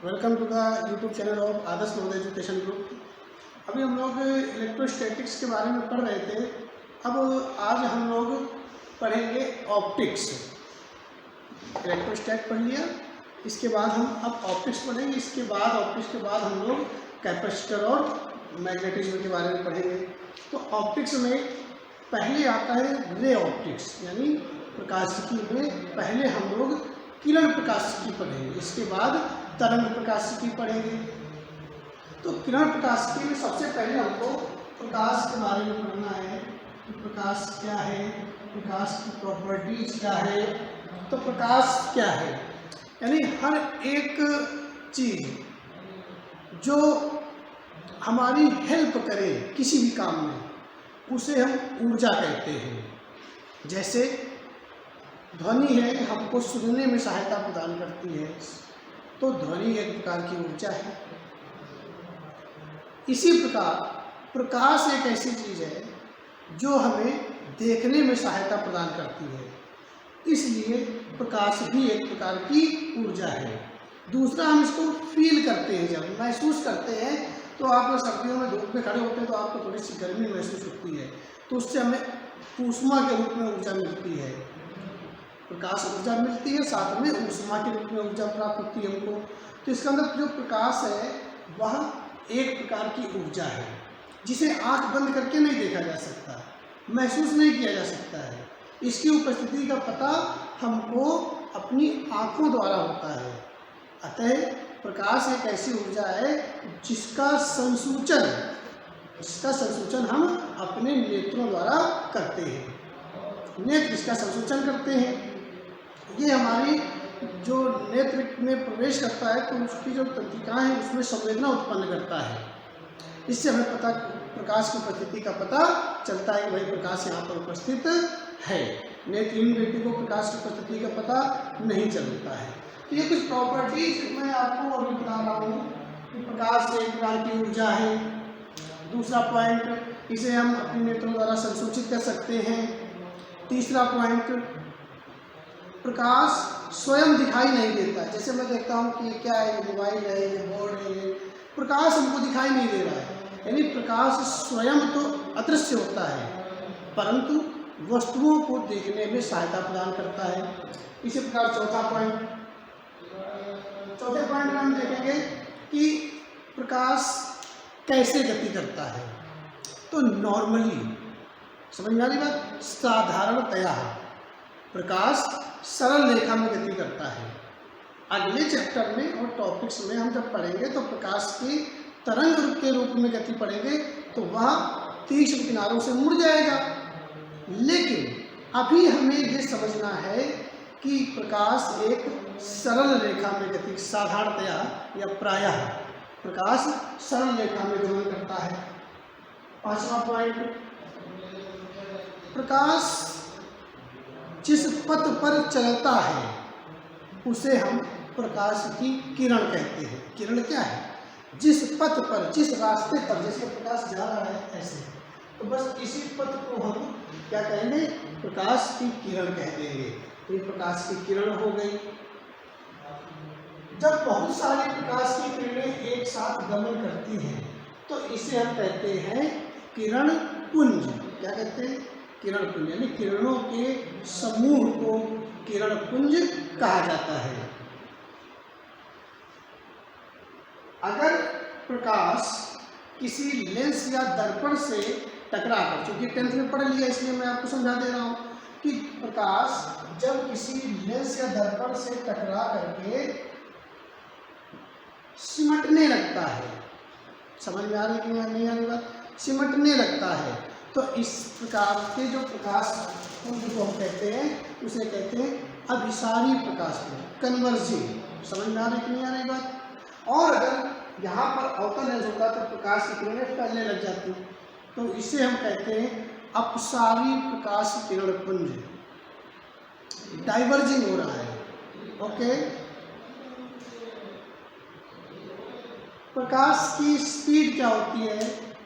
Welcome to the YouTube channel of Adarsh Navodaya education group. अभी हम लोग इलेक्ट्रोस्टैटिक्स के बारे में पढ़ रहे थे। अब आज हम लोग पढ़ेंगे ऑप्टिक्स। इलेक्ट्रोस्टैट पढ़ लिया, इसके बाद हम अब ऑप्टिक्स पढ़ेंगे। इसके बाद ऑप्टिक्स के बाद हम लोग कैपेसिटर और मैग्नेटिज्म के बारे में पढ़ेंगे। तो ऑप्टिक्स में पहले आता है रे ऑप्टिक्स, यानी प्रकाशिकी में पहले हम लोग किरण प्रकाशिकी पढ़ेंगे, इसके बाद तरंग प्रकाशिकी पढ़ेंगे। तो किरण प्रकाशिकी में सबसे पहले हमको प्रकाश के बारे में पढ़ना है कि प्रकाश क्या है, प्रकाश की प्रॉपर्टीज क्या है। तो प्रकाश क्या है, यानी हर एक चीज जो हमारी हेल्प करे किसी भी काम में, उसे हम ऊर्जा कहते हैं। जैसे ध्वनि है, हमको सुनने में सहायता प्रदान करती है, तो ध्वनि एक प्रकार की ऊर्जा है। इसी प्रकार प्रकाश एक ऐसी चीज है जो हमें देखने में सहायता प्रदान करती है, इसलिए प्रकाश भी एक प्रकार की ऊर्जा है। दूसरा, हम इसको फील करते हैं, जब महसूस करते हैं। तो आप सर्दियों में धूप में खड़े होते हैं तो आपको थोड़ी सी गर्मी महसूस होती है, तो उससे हमें ऊष्मा के रूप में ऊर्जा मिलती है। प्रकाश ऊर्जा मिलती है, साथ में ऊष्मा के रूप में ऊर्जा प्राप्त होती है हमको। तो इसका मतलब जो प्रकाश है वह एक प्रकार की ऊर्जा है जिसे आंख बंद करके नहीं देखा जा सकता, महसूस नहीं किया जा सकता है। इसकी उपस्थिति का पता हमको अपनी आँखों द्वारा होता है। अतः प्रकाश एक ऐसी ऊर्जा है जिसका संसूचन हम अपने नेत्रों द्वारा करते हैं। नेत्र इसका संसूचन करते हैं। ये हमारी जो नेत्र में प्रवेश करता है तो उसकी जो तंत्रिकाएं हैं उसमें संवेदना उत्पन्न करता है। इससे हमें प्रकाश की उपस्थिति का पता चलता है कि भाई प्रकाश यहाँ पर उपस्थित है। नेत्रहीन व्यक्ति को प्रकाश की उपस्थिति का पता नहीं चलता है। तो ये कुछ प्रॉपर्टीज मैं आपको अभी बता रहा हूँ कि प्रकाश एक प्रकार की ऊर्जा है। दूसरा पॉइंट, इसे हम अपने नेत्रों द्वारा संसूचित कर सकते हैं। तीसरा पॉइंट, प्रकाश स्वयं दिखाई नहीं देता। जैसे मैं देखता हूँ कि क्या है, ये मोबाइल है, ये बोर्ड है, ये प्रकाश हमको दिखाई नहीं दे रहा है, यानी प्रकाश स्वयं तो अदृश्य होता है परंतु वस्तुओं को देखने में सहायता प्रदान करता है। इसी प्रकार चौथे पॉइंट में हम देखेंगे कि प्रकाश कैसे गति करता है। तो नॉर्मली, समझ में आ रही बात, साधारणतया प्रकाश सरल रेखा में गति करता है। अगले चैप्टर में और टॉपिक्स में हम जब पढ़ेंगे तो प्रकाश की तरंग के रूप में गति पढ़ेंगे तो वह तीक्ष्ण किनारों से मुड़ जाएगा। लेकिन अभी हमें ये समझना है कि प्रकाश एक सरल रेखा में गति, साधारणतया या प्रायः प्रकाश सरल रेखा में गमन करता है। पांचवा पॉइंट, प्रकाश जिस पथ पर चलता है उसे हम प्रकाश की किरण कहते हैं। किरण क्या है, जिस पथ पर, जिस रास्ते पर, जैसे प्रकाश जा रहा है ऐसे, तो बस इसी पथ को हम क्या कहेंगे, प्रकाश की किरण कह देंगे। तो ये प्रकाश की किरण हो गई। जब बहुत सारी प्रकाश की किरणें एक साथ गमन करती हैं तो इसे हम कहते हैं किरण पुंज। क्या कहते हैं, किरण पुंज, यानी किरणों के समूह को किरण पुंज कहा जाता है। अगर प्रकाश किसी लेंस या दर्पण से टकराकर, चूंकि 10th में पढ़ लिया इसलिए मैं आपको समझा दे रहा हूं कि प्रकाश जब किसी लेंस या दर्पण से टकरा करके सिमटने लगता है, समझ में आ रही कि नहीं आ रही बात, सिमटने लगता है, तो इस प्रकार के जो प्रकाश पुंज को हम कहते हैं उसे कहते हैं अभिसारी प्रकाश पुंज, कन्वर्जिंग। समझ में आ रही कि नहीं आ रही बात। और अगर यहाँ पर अवतल लेंस होता तो प्रकाश की किरणें फैलने लग जाती, तो इसे हम कहते हैं अपसारी प्रकाश किरण पुंज, डाइवर्जिंग हो रहा है। ओके, प्रकाश की स्पीड क्या होती है,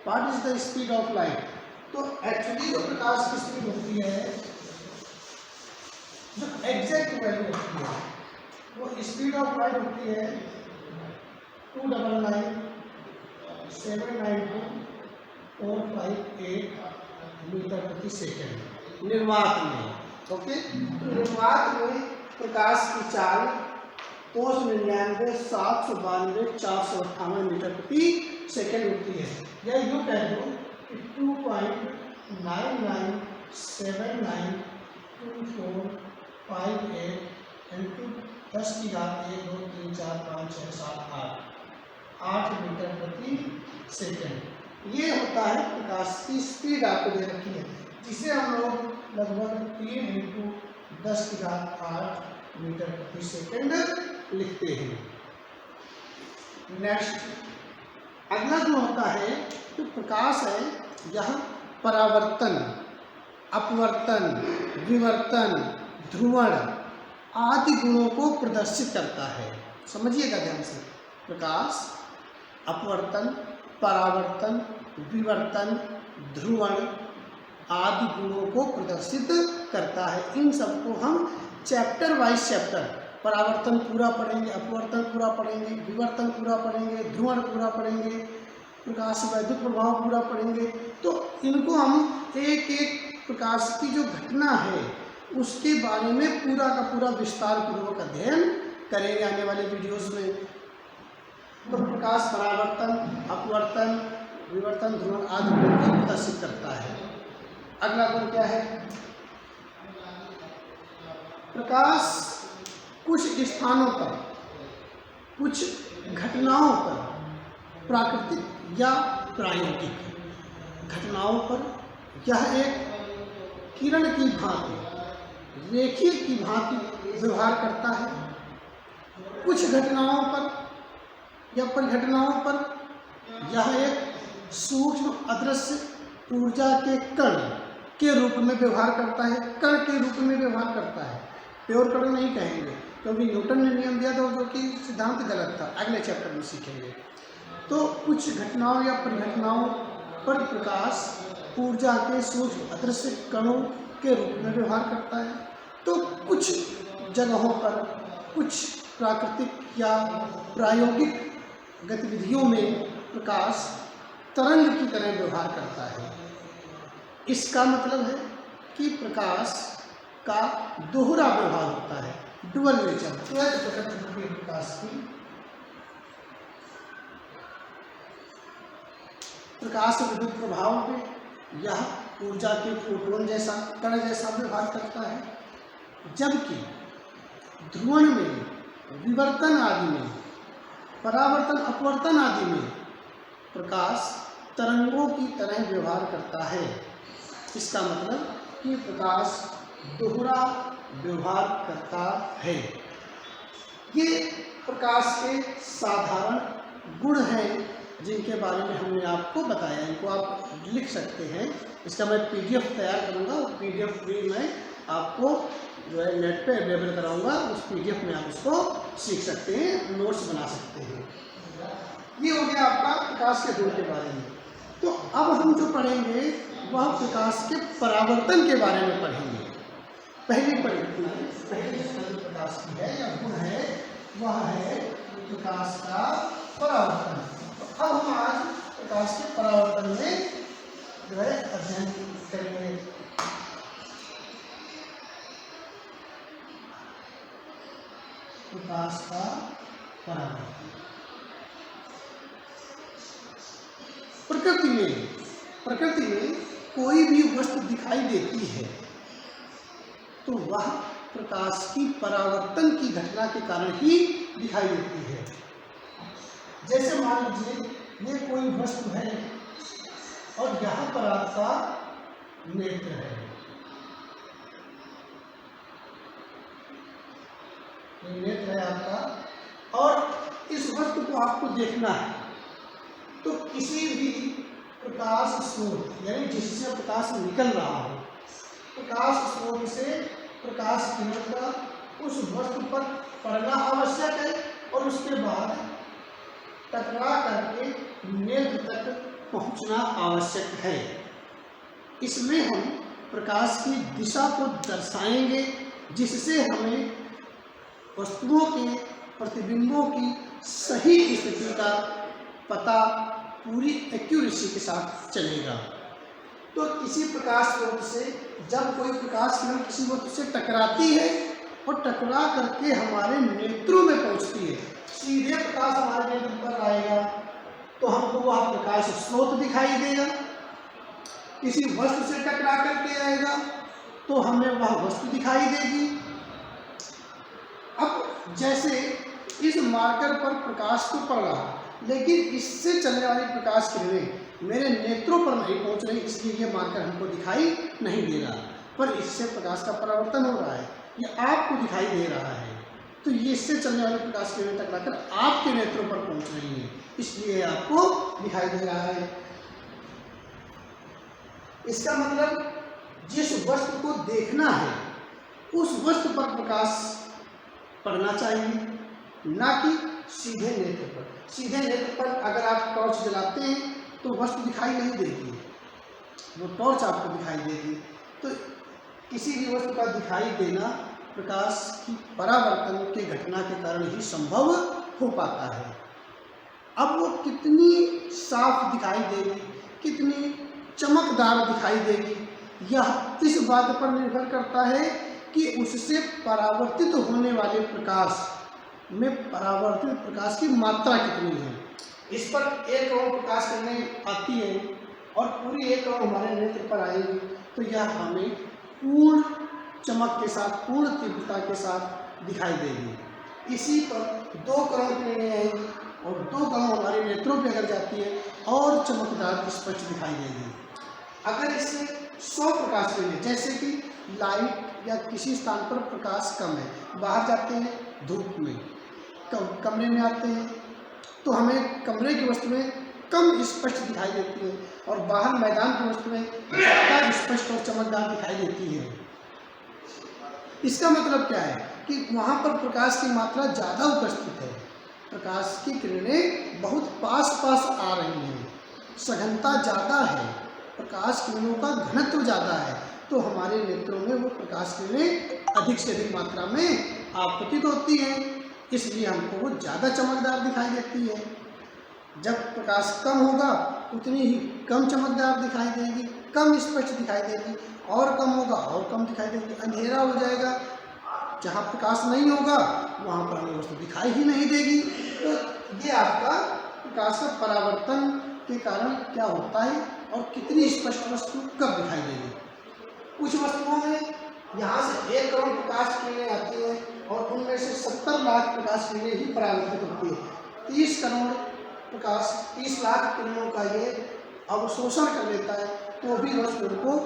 what is the speed of light. तो एक्चुअली जो प्रकाश की स्पीड होती है, जो एग्जैक्ट वैल्यू होती है, वो स्पीड ऑफ लाइट होती है 299,792,458 मीटर प्रति सेकेंड निर्वात में। ओके, निर्वात में प्रकाश की चाल 299,792,458 मीटर प्रति सेकेंड होती है। या यूँ कह दो कि 2.99792458 इंटू 10 की घात 1 2 3 4 5 6 7 8 मीटर प्रति सेकेंड। ये होता है प्रकाश की स्पीड आपको दे रखी है, जिसे हम लोग लगभग 3 इंटू 10 की घात 8 मीटर प्रति सेकेंड लिखते हैं। नेक्स्ट अगला जो होता है तो प्रकाश है, यह परावर्तन, अपवर्तन, विवर्तन, ध्रुवण आदि गुणों को प्रदर्शित करता है। समझिएगा ध्यान से, प्रकाश अपवर्तन, परावर्तन, विवर्तन, ध्रुवण आदि गुणों को प्रदर्शित करता है। इन सबको हम चैप्टर वाइज चैप्टर, परावर्तन पूरा पढ़ेंगे, अपवर्तन पूरा पढ़ेंगे, विवर्तन पूरा पढ़ेंगे, ध्रुवण पूरा पढ़ेंगे, प्रकाश वैद्युत प्रभाव पूरा पढ़ेंगे। तो इनको हम एक एक प्रकाश की जो घटना है उसके बारे में पूरा का पूरा विस्तार पूर्वक अध्ययन करेंगे आने वाले वीडियोस में। तो प्रकाश परावर्तन, अपवर्तन, विवर्तन, ध्रुवण आदि गुणों को प्रदर्शित करता है। अगला गुण क्या है? प्रकाश कुछ स्थानों पर, कुछ घटनाओं पर, प्राकृतिक या प्रायोगिक घटनाओं पर यह एक किरण की भांति, रेखी की भांति व्यवहार करता है। कुछ घटनाओं पर या परिघटनाओं पर यह एक सूक्ष्म अदृश्य ऊर्जा के कण के रूप में व्यवहार करता है, कण के रूप में व्यवहार करता है। प्योर कण नहीं कहेंगे क्योंकि न्यूटन ने नियम दिया था जो कि सिद्धांत गलत था, अगले चैप्टर में सीखेंगे। तो कुछ घटनाओं या परिघटनाओं पर प्रकाश ऊर्जा के सूक्ष्म अदृश्य कणों के रूप में व्यवहार करता है। तो कुछ जगहों पर, कुछ प्राकृतिक या प्रायोगिक गतिविधियों में प्रकाश तरंग की तरह व्यवहार करता है। इसका मतलब है कि प्रकाश का दोहरा व्यवहार होता है, डुअल नेचर। प्रकाश की प्रकाश विद्युत प्रभाव में यह ऊर्जा के फोटोन जैसा, कण जैसा व्यवहार करता है, जबकि ध्रुवण में, विवर्तन आदि में, परावर्तन, अपवर्तन आदि में प्रकाश तरंगों की तरह व्यवहार करता है। इसका मतलब कि प्रकाश दोहरा व्यवहार करता है। ये प्रकाश के साधारण गुण हैं जिनके बारे में हमने आपको बताया। इनको आप लिख सकते हैं। इसका मैं PDF तैयार करूँगा, उस PDF भी मैं आपको जो है नेट पे अवेलेबल कराऊंगा। उस PDF में आप इसको सीख सकते हैं, नोट्स बना सकते हैं। ये हो गया आपका प्रकाश के गुण के बारे में। तो अब हम जो पढ़ेंगे वह प्रकाश के परावर्तन के बारे में पढ़ेंगे। पहली परिघटना, पहली प्रकाश की है या गुण है, वह है प्रकाश का परावर्तन। तो अब हम आज प्रकाश के परावर्तन में जो है अध्ययन करेंगे। प्रकाश का परावर्तन। प्रकृति में कोई भी वस्तु दिखाई देती है तो वह प्रकाश की परावर्तन की घटना के कारण ही दिखाई देती है। जैसे मान लीजिए ये कोई वस्तु है और यहाँ पर आपका नेत्र है, ये नेत्र है आपका, और इस वस्तु को आपको देखना है। तो किसी भी प्रकाश स्रोत यानी जिससे प्रकाश निकल रहा हो, प्रकाश स्रोत से प्रकाश किरण का उस वस्तु पर पड़ना आवश्यक है और उसके बाद टकरा करके नेत्र तक पहुंचना आवश्यक है। इसमें हम प्रकाश की दिशा को दर्शाएंगे जिससे हमें वस्तुओं के प्रतिबिंबों की सही स्थिति का पता पूरी एक्यूरेसी के साथ चलेगा। तो किसी प्रकाश स्रोत से जब कोई प्रकाश किरण किसी वस्तु से टकराती है और टकरा करके हमारे नेत्रों में पहुंचती है, सीधे प्रकाश हमारे नेत्र पर आएगा तो हमको वह प्रकाश स्रोत दिखाई देगा। किसी वस्तु से टकरा करके आएगा तो हमें वह वस्तु दिखाई देगी। अब जैसे इस मार्कर पर प्रकाश तो पड़ रहा, लेकिन इससे चलने वाली प्रकाश किरणें मेरे नेत्रों पर नहीं पहुंच रही, इसलिए ये मार्कर हमको दिखाई नहीं दे रहा, पर इससे प्रकाश का परावर्तन हो रहा है, ये आपको दिखाई दे रहा है। तो ये इससे चलने वाली प्रकाश किरणें टकराकर आपके नेत्रों पर पहुंच रही हैं, इसलिए आपको दिखाई दे रहा है। इसका मतलब जिस वस्तु को देखना है उस वस्तु पर प्रकाश पड़ना चाहिए, ना कि सीधे नेत्र पर। सीधे नेत्र पर अगर आप टॉर्च जलाते हैं तो वस्तु दिखाई नहीं देगी, वो टॉर्च आपको दिखाई देगी। तो किसी भी वस्तु का दिखाई देना प्रकाश की परावर्तन के घटना के कारण ही संभव हो पाता है। अब वो कितनी साफ दिखाई देगी, कितनी चमकदार दिखाई देगी, यह इस बात पर निर्भर करता है कि उससे परावर्तित होने वाले प्रकाश में परावर्तित प्रकाश की मात्रा कितनी है। इस पर 1 करोड़ प्रकाश किरणें आती है और पूरी 1 करोड़ हमारे नेत्र पर आएगी तो यह हमें पूर्ण चमक के साथ, पूर्ण तीव्रता के साथ दिखाई देगी। इसी पर 2 करोड़ किरणें आएंगी और 2 करोड़ हमारे नेत्रों पे अगर जाती है और चमकदार स्पष्ट दिखाई देगी। अगर इससे 100 प्रकाश किरणें, जैसे कि लाइट या किसी स्थान पर प्रकाश कम है, बाहर जाते हैं धूप में, कमरे में आते हैं तो हमें कमरे की वस्तुएं कम स्पष्ट दिखाई देती है और बाहर मैदान की वस्तुएं ज़्यादा स्पष्ट और चमकदार दिखाई देती है। इसका मतलब क्या है कि वहाँ पर प्रकाश की मात्रा ज़्यादा उपस्थित है, प्रकाश की किरणें बहुत पास पास आ रही हैं, सघनता ज़्यादा है, प्रकाश किरणों का घनत्व ज़्यादा है, तो हमारे नेत्रों में वो प्रकाश किरणें अधिक से अधिक मात्रा में आपतित होती हैं, इसलिए हमको वो ज़्यादा चमकदार दिखाई देती है। जब प्रकाश कम होगा उतनी ही कम चमकदार दिखाई देगी, कम स्पष्ट दिखाई देगी, और कम होगा और कम दिखाई देगी, अंधेरा हो जाएगा। जहाँ प्रकाश नहीं होगा वहाँ पर हमें वस्तु दिखाई ही नहीं देगी। तो ये आपका प्रकाश का परावर्तन के कारण क्या होता है और कितनी स्पष्ट वस्तु कब दिखाई देगी। कुछ वस्तुओं में यहाँ से 1 करोड़ प्रकाश किरणें आती हैं और उनमें से 70 लाख प्रकाश किरणें ही परावर्तित होती है। 30 करोड़ प्रकाश 30 लाख किरणों का ये अवशोषण कर लेता है तो भी वस्तु को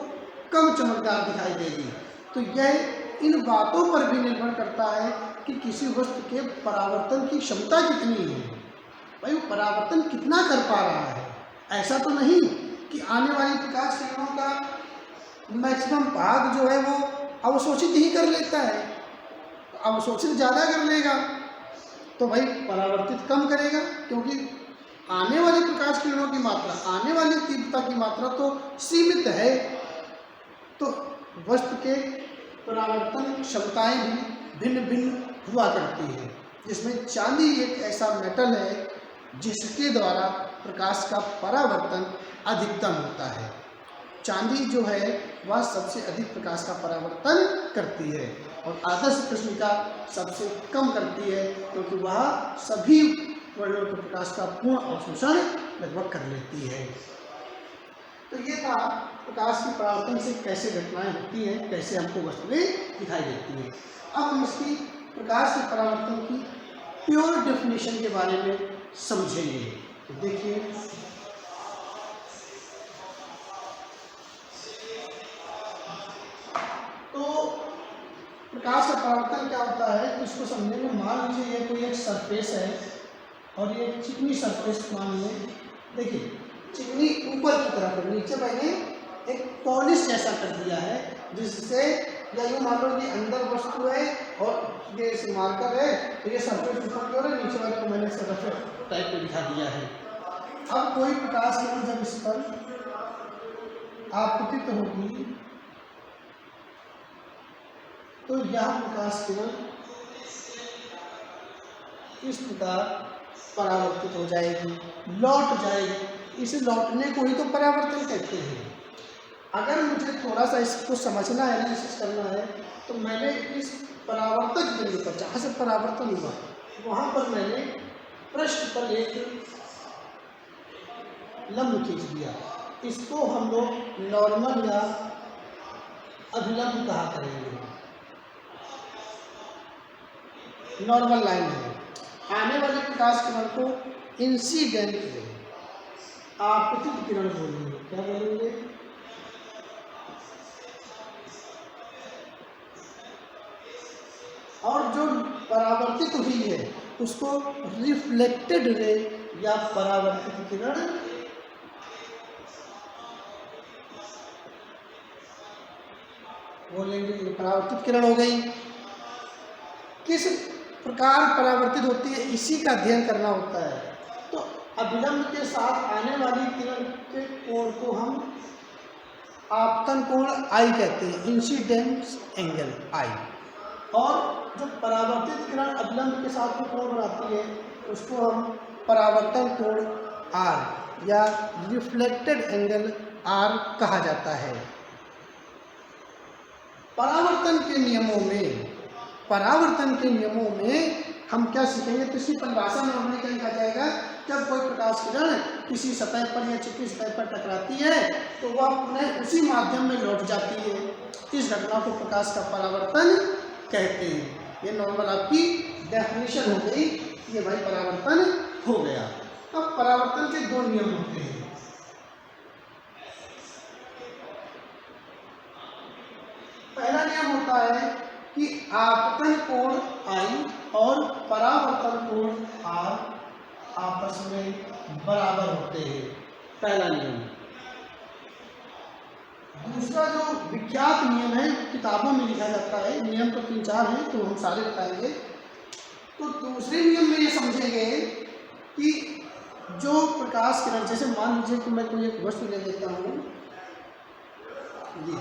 कम चमकदार दिखाई देगी। तो यह इन बातों पर भी निर्भर करता है कि किसी वस्तु के परावर्तन की क्षमता कितनी है, भाई वो परावर्तन कितना कर पा रहा है। ऐसा तो नहीं कि आने वाली प्रकाश किरणों का मैक्सिमम भाग जो है वो अवशोषित ही कर लेता है, अवशोषित ज़्यादा कर लेगा तो भाई परावर्तित कम करेगा, क्योंकि आने वाली प्रकाश किरणों की मात्रा, आने वाली तीव्रता की मात्रा तो सीमित है। तो वस्तु के परावर्तन क्षमताएं भी भिन्न भिन्न हुआ करती हैं, जिसमें चांदी एक ऐसा मेटल है जिसके द्वारा प्रकाश का परावर्तन अधिकतम होता है। चांदी जो है वह सबसे अधिक प्रकाश का परावर्तन करती है और आदर्श कृष्णिका सबसे कम करती है, क्योंकि वह सभी वर्णों के प्रकाश का पूर्ण अवशोषण लगभग कर लेती है। तो ये था प्रकाश की परावर्तन से कैसे घटनाएं होती हैं, कैसे हमको वस्तुएं दिखाई देती हैं। अब हम इसकी प्रकाश के परावर्तन की प्योर डेफिनेशन के बारे में समझेंगे। तो देखिए, तो प्रकाश का परावर्तन क्या होता है तो इसको समझने में मान लीजिए ये कोई एक सरफेस है और ये चिकनी सरफेस मान लें। देखिए चिकनी ऊपर की तरफ है, नीचे मैंने एक पॉलिश जैसा कर दिया है, जिससे या यूँ मान लो कि अंदर वस्तु है और ये मार्कर है तो ये सरफेस ऊपर की ओर है, नीचे वाले को मैंने सरफेस टाइप पे दिखा दिया है। अब कोई प्रकाश किरण जब इस पर आपतित होगी तो यह प्रकाश किरण इस प्रकार परावर्तित हो जाएगी, लौट जाएगी। इसे लौटने को ही तो परावर्तन कहते हैं। अगर मुझे थोड़ा सा इसको समझना है, एनालिसिस करना है, तो मैंने इस परावर्तक बिंदु पर जहाँ से परावर्तन हुआ वहाँ पर मैंने पृष्ठ पर एक लंब खींच दिया। इसको हम लोग नॉर्मल या अभिलंब कहा करेंगे। नॉर्मल लाइन है। आने वाले प्रकाश किरण को इंसिडेंट आपतित किरण बोलेंगे। क्या बोलेंगे? और जो परावर्तित हुई है उसको रिफ्लेक्टेड रे या परावर्तित किरण बोलेंगे। ये परावर्तित किरण हो गई। किस प्रकार परावर्तित होती है इसी का अध्ययन करना होता है। तो अभिलंब के साथ आने वाली किरण के कोण को हम आपतन कोण आई कहते हैं, इंसिडेंस एंगल आई। और जो परावर्तित किरण अभिलंब के साथ में कोण बनाती है उसको हम परावर्तन कोण आर या रिफ्लेक्टेड एंगल आर कहा जाता है। परावर्तन के नियमों में हम क्या सीखेंगे? तो इसकी परिभाषा में हमने क्या कहा जाएगा, जब कोई प्रकाश किरण किसी सतह पर या चिपकी सतह पर टकराती है तो वह पुनः उसी माध्यम में लौट जाती है। इस घटना को प्रकाश का परावर्तन कहते हैं। ये नॉर्मल आपकी डेफिनेशन हो गई। ये भाई परावर्तन हो गया। अब परावर्तन के दो नियम होते हैं। पहला नियम होता है कि आपतन कोण आई और परावर्तन कोण आर आपस में बराबर होते हैं। पहला नियम। दूसरा जो विख्यात नियम है, किताबों में लिखा जाता है, नियम तो 3-4 हैं तो हम सारे बताएंगे। तो दूसरे नियम में ये समझेंगे कि जो प्रकाश किरण, जैसे मान लीजिए कि मैं कोई एक वस्तु ले लेता हूँ, ये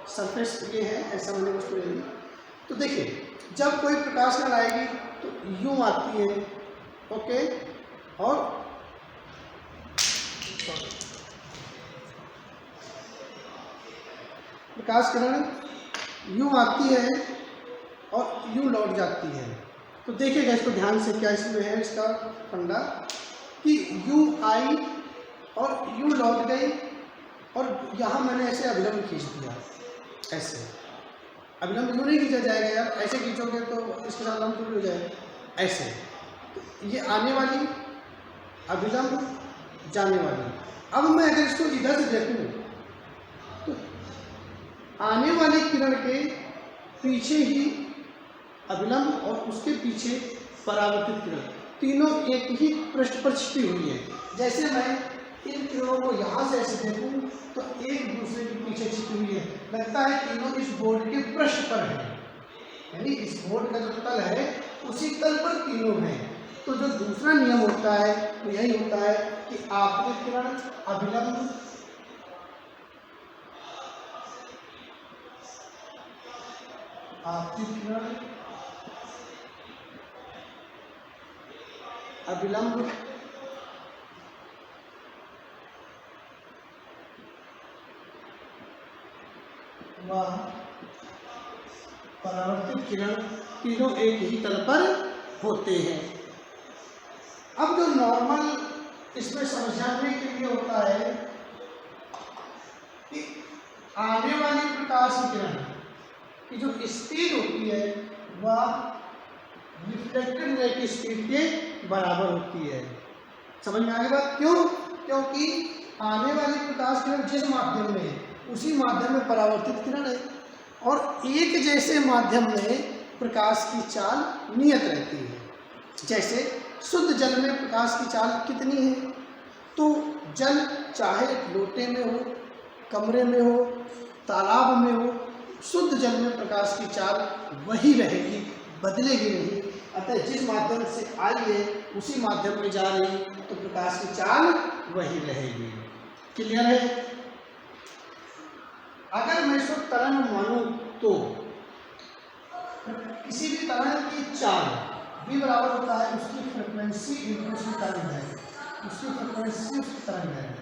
सरफेस ये है, ऐसा मैंने वस्तु ले ली। तो देखिए जब कोई प्रकाश किरण आएगी तो यूं आती है, ओके, और प्रकाश किरण यूं आती है और यूं लौट जाती है। तो देखिएगा इसको ध्यान से, क्या इसमें है इसका फंडा कि यूं आई और यूं लौट गई और यहाँ मैंने ऐसे अभिलंब खींच दिया। ऐसे अभिलंब यूँ नहीं खींचा जाएगा यार, ऐसे खींचोगे तो इसके साथ लंब टूट हो जाएगा। ऐसे तो ये आने वाली अभिलंब, जाने वाली। अब मैं अगर इसको इधर से देखूँ तो आने वाली किरण के पीछे ही अभिलंब और उसके पीछे परावर्तित किरण, तीनों एक ही पृष्ठ पर छिपी हुई है। जैसे मैं इन किरणों को यहाँ से ऐसे देखूँ तो एक दूसरे के पीछे छिपी हुई है। लगता है तीनों इस बोर्ड के पृष्ठ पर है, यानी इस बोर्ड का जो तल है उसी तल पर तीनों हैं। तो जो दूसरा नियम होता है वो यही होता है कि आपतित किरण अभिलंब अभिलंब व परावर्तित किरण तीनों एक ही तल पर होते हैं। अब जो नॉर्मल इसमें समझाने के लिए होता है कि आने वाली प्रकाश किरण की जो स्पीड होती है वह रिफ्लेक्टेड रे की स्पीड के बराबर होती है। समझ में आ गई बात? क्यों? क्योंकि आने वाली प्रकाश किरण जिस माध्यम में है उसी माध्यम में परावर्तित किरण है और एक जैसे माध्यम में प्रकाश की चाल नियत रहती है। जैसे शुद्ध जल में प्रकाश की चाल कितनी है? तो जल चाहे लोटे में हो, कमरे में हो, तालाब में हो, शुद्ध जल में प्रकाश की चाल वही रहेगी, बदलेगी नहीं। अतः जिस माध्यम से आई है उसी माध्यम में जा रही तो प्रकाश की चाल वही रहेगी। क्लियर है? अगर मैं इसको तरंग मानूं तो किसी भी तरंग की चाल v बराबर होता है उसकी फ्रिक्वेंसी इंटू उसकी तरंग दैर्घ्य, उसकी फ्रिक्वेंसी उसकी तरंग दैर्घ्य।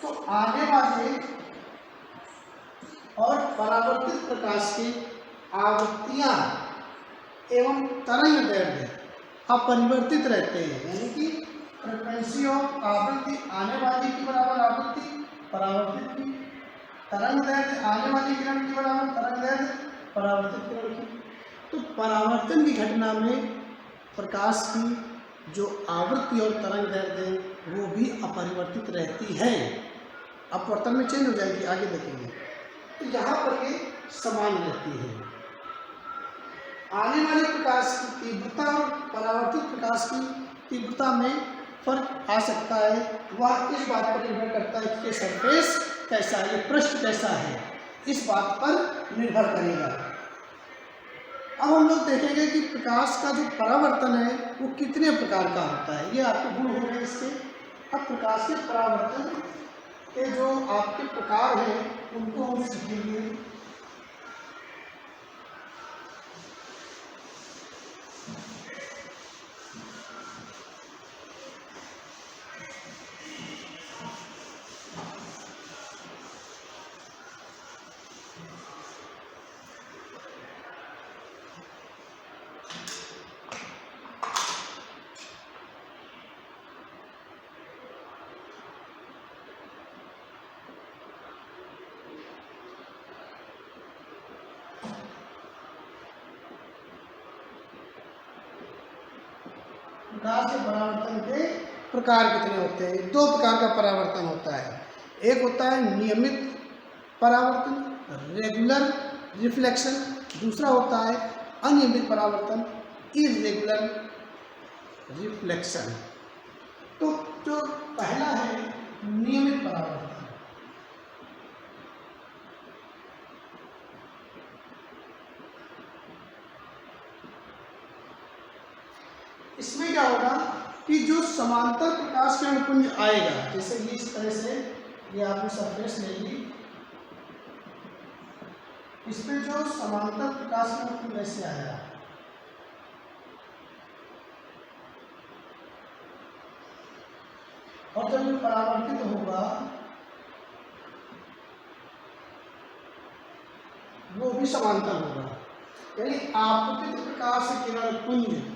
तो आने वाले और परावर्तित प्रकाश की आवृत्तियां एवं तरंग दैर्घ्य अपरिवर्तित रहते हैं, यानी कि फ्रिक्वेंसी ऑफ आवृत्ति आने वाली की बराबर आवृत्ति परावर्तित की, तरंग दैर्घ्य आने वाली किरण की बराबर तरंग दैर्घ्य परावर्तित किरण की। तो परावर्तन की घटना में प्रकाश की जो आवृत्ति और तरंग दैर्घ्य वो भी अपरिवर्तित रहती है, अपवर्तन में चेंज हो जाएगी, आगे देखेंगे। तो यहाँ पर ये समान रहती है। आने वाले प्रकाश की तीव्रता और परावर्तित प्रकाश की तीव्रता में फर्क आ सकता है, वह इस बात पर निर्भर करता है कि सरफेस कैसा है, ये पृष्ठ कैसा है, इस बात पर निर्भर करेगा। अब हम लोग देखेंगे कि प्रकाश का जो परावर्तन है वो कितने प्रकार का होता है, ये आपके गुण हो गए इसके। अब प्रकाश के परावर्तन के जो आपके प्रकार हैं उनको हम सीखेंगे। प्रकाश के परावर्तन के प्रकार कितने होते हैं? दो प्रकार का परावर्तन होता है। एक होता है नियमित परावर्तन, रेगुलर रिफ्लेक्शन, दूसरा होता है अनियमित परावर्तन, इर्रेगुलर रिफ्लेक्शन। तो जो पहला है नियमित परावर्तन, इसमें क्या होगा कि जो समांतर प्रकाश किरण पुंज आएगा, जैसे कि इस तरह से ये आपने सरफेस ले ली, इसमें जो समांतर प्रकाश किरण पुंज ऐसे आएगा, और जब ये परावर्तित होगा वो भी समांतर होगा, यानी आपतित प्रकाश किरण पुंज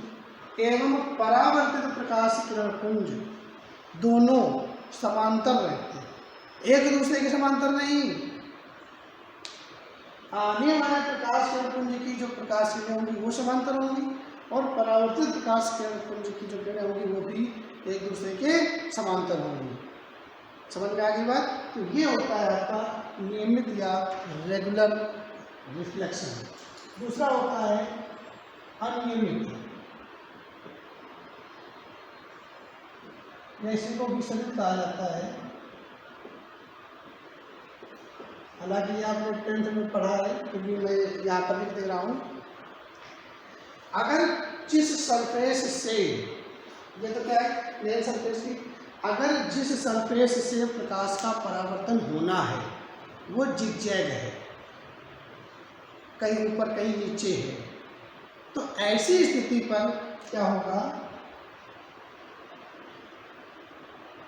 एवं परावर्तित प्रकाश किरण पुंज दोनों समांतर रहते हैं, एक दूसरे के समांतर नहीं। आने वाले प्रकाश किरण पुंज की जो प्रकाश किरणें होंगी वो समांतर होंगी, और परावर्तित प्रकाश किरण पुंज की जो किरणें होंगी वो भी एक दूसरे के समांतर होंगी। समझ में आ गई बात? तो ये होता है आपका नियमित या रेगुलर रिफ्लेक्शन। दूसरा होता है अनियमित, इसी को विसरित कहा जाता है। हालांकि आपने 10th में पढ़ा है, क्योंकि मैं यहाँ पर लिख दे रहा हूँ। अगर जिस सरफेस से, ये तो क्या है प्लेन सरफेस की, अगर जिस सरफेस से प्रकाश का परावर्तन होना है वो जिगजैग है, कहीं ऊपर कहीं नीचे है, तो ऐसी स्थिति पर क्या होगा,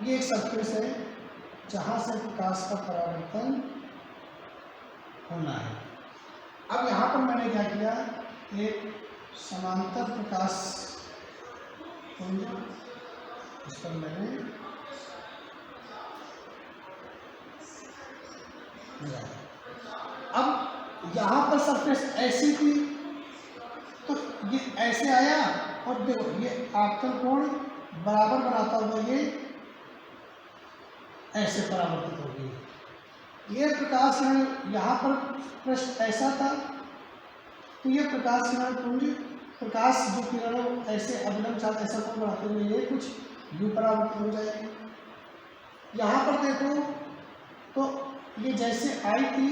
ये एक सरफेस है जहाँ से प्रकाश का परावर्तन होना है। अब यहाँ पर मैंने क्या किया, एक समांतर प्रकाश पुंज, इस पर मैंने लिया। अब यहाँ पर सरफेस ऐसी थी तो ये ऐसे आया, और देखो ये आपतन कोण बराबर बनाता हुआ ये ऐसे परावर्तित होगी। ये प्रकाश किरण यहाँ पर पृष्ठ ऐसा था, तो ये प्रकाश किरण पुंज, प्रकाश जो किरण ऐसे अभिलंब साथ ऐसा कोण बनाते हुए ये कुछ यू परावर्तित हो जाएगी। यहाँ पर देखो तो ये जैसे आई थी,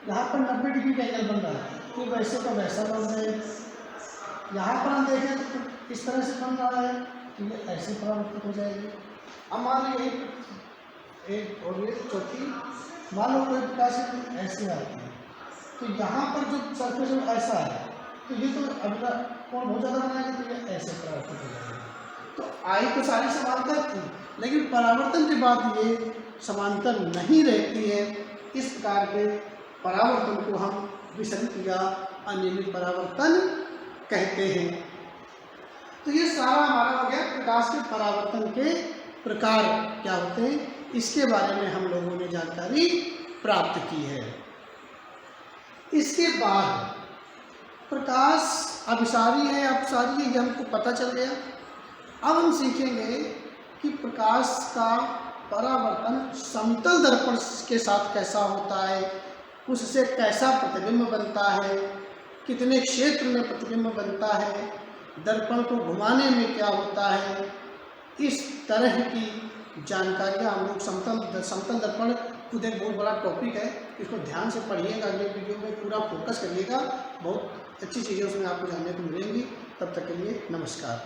यहाँ पर 90 डिग्री का एंगल बन रहा है, तो वैसे का वैसा बन जाएगा। यहाँ पर हम देखें तो इस तरह से बन रहा है, तो ये ऐसे परावर्तित हो जाएगी। अब मान लो एक और ये चौथी, मान लो कोई प्रकाश ऐसे आती है, तो यहाँ पर जो सरफेस ऐसा है, तो ये तो अगला कोण बहुत ज़्यादा बनाएगा तो ये ऐसे परावर्तित हो जाएगा। तो आई तो सारी समांतर थी, लेकिन परावर्तन के बाद ये समांतर नहीं रहती है। इस प्रकार के परावर्तन को हम विसरित या अनियमित परावर्तन कहते हैं। तो ये सारा हमारा हो गया प्रकाश के परावर्तन के प्रकार क्या होते हैं, इसके बारे में हम लोगों ने जानकारी प्राप्त की है। इसके बाद प्रकाश अभिसारी है अपसारी है, ये हमको पता चल गया। अब हम सीखेंगे कि प्रकाश का परावर्तन समतल दर्पण के साथ कैसा होता है, उससे कैसा प्रतिबिंब बनता है, कितने क्षेत्र में प्रतिबिंब बनता है, दर्पण को घुमाने में क्या होता है। इस तरह की जानकारियाँ हम लोग समतल दर्पण खुद एक बहुत बड़ा टॉपिक है, इसको ध्यान से पढ़िएगा, अगले वीडियो में पूरा फोकस करिएगा, बहुत अच्छी चीज़ें उसमें आपको जानने को मिलेंगी। तब तक के लिए नमस्कार।